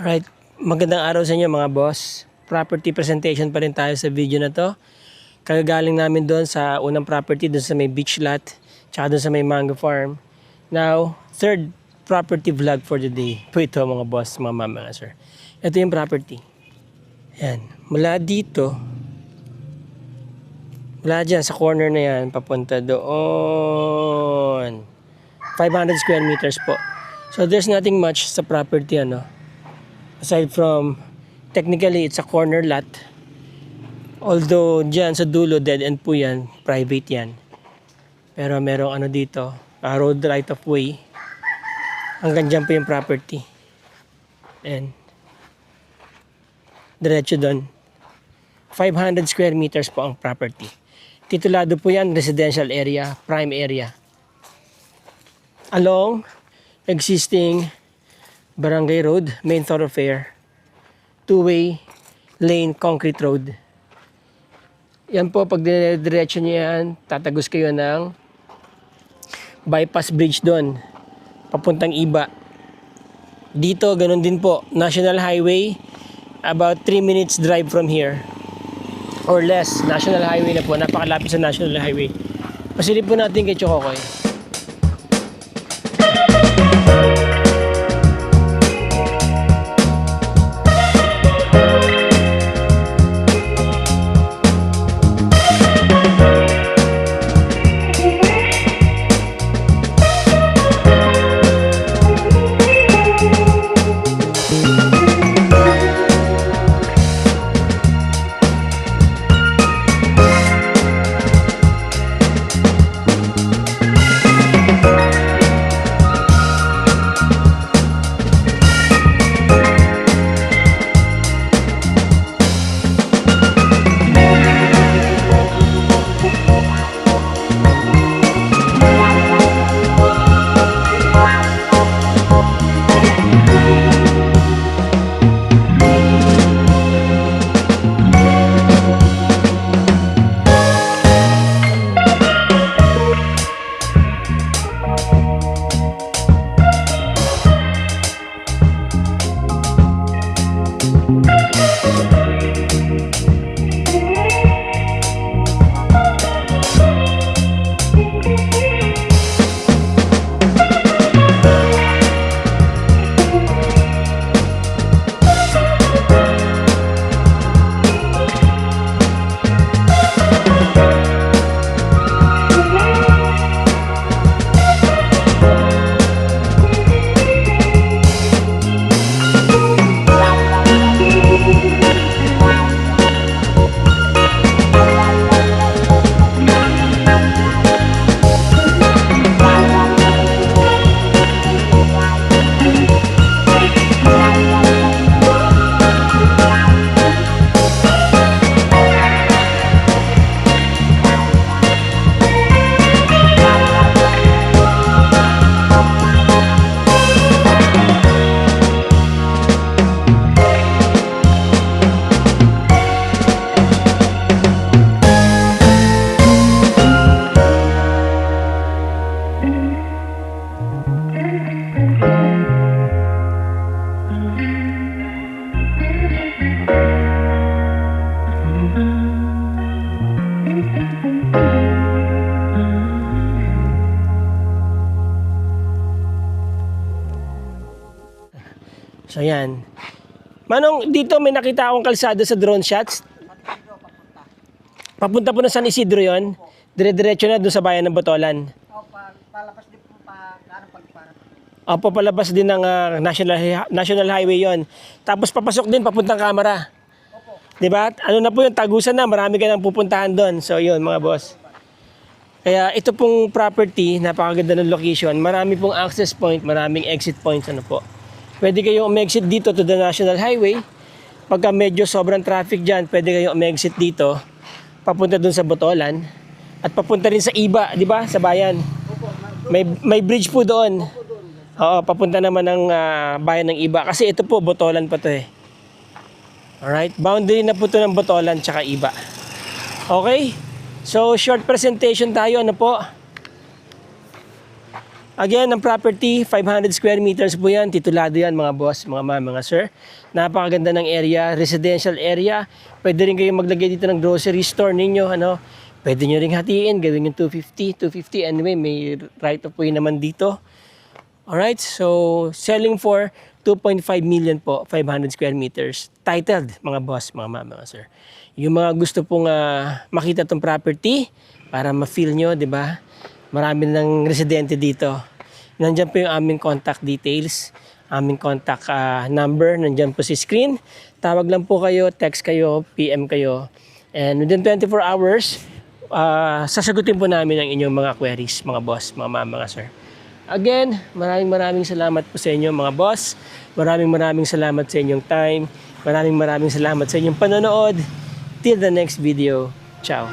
Alright, magandang araw sa inyo mga boss. Property presentation pa rin tayo sa video na to. Kagagaling namin doon sa unang property, doon sa may beach lot, tsaka doon sa may mango farm. Now, third property vlog for the day. Po ito mga boss, mga mama, sir. Ito yung property. Yan, mula dito, mula dyan sa corner na yan, papunta doon. 500 square meters po. So there's nothing much sa property aside from, technically, it's a corner lot. Although, dyan sa dulo, dead end po yan. Private yan. Pero merong dito, road right of way. Hanggang dyan po yung property. And, diretso doon. 500 square meters po ang property. Titulado po yan, residential area, prime area. Along existing barangay road, main thoroughfare, two-way lane, concrete road. Yan po, pag diretso nyo yan, tatagos kayo ng bypass bridge doon, papuntang Iba. Dito, ganun din po, National Highway, about 3 minutes drive from here. Or less, National Highway na po, napakalapit sa National Highway. Pasilip po natin kay Chokokoy. So yan. Manong, dito may nakita akong kalsada sa drone shots. Papunta po na San Isidro yon. Dire-diretso na doon sa bayan ng Botolan. Palabas din po pagparap. Opo, palabas din ng National Highway yon. Tapos papasok din papuntang Camara. Opo. 'Di ba? Ano na po yung tagusan na, marami ka nang pupuntahan doon. So yun mga boss. Kaya ito pong property, napakaganda ng location. Marami pong access point, maraming exit points po. Pwede kayong umexit dito to the National Highway. Pagka medyo sobrang traffic dyan, pwede kayong umexit dito, papunta dun sa Botolan, at papunta rin sa Iba, di ba? Sa bayan. May bridge po doon. Oo, papunta naman ng bayan ng Iba. Kasi ito po, Botolan pa to eh. Alright, boundary na po to ng Botolan tsaka Iba. Okay? So, short presentation tayo, po. Again, ang property, 500 square meters po yan. Titulado yan mga boss, mga ma'am, mga sir. Napakaganda ng area, residential area. Pwede rin kayong maglagay dito ng grocery store ninyo. Ano? Pwede nyo ring hatiin, gawin yung 250. Anyway, may right of way naman dito. Alright, so selling for 2.5 million po, 500 square meters. Titled, mga boss, mga ma'am, mga sir. Yung mga gusto pong makita tong property, para ma-feel nyo, di ba? Marami ng residente dito. Nandiyan po yung aming contact details, aming contact number, nandiyan po si screen. Tawag lang po kayo, text kayo, PM kayo. And within 24 hours, sasagutin po namin ang inyong mga queries, mga boss, mga ma'am, mga sir. Again, maraming salamat po sa inyo mga boss. Maraming salamat sa inyong time. Maraming salamat sa inyong panonood. Till the next video. Ciao.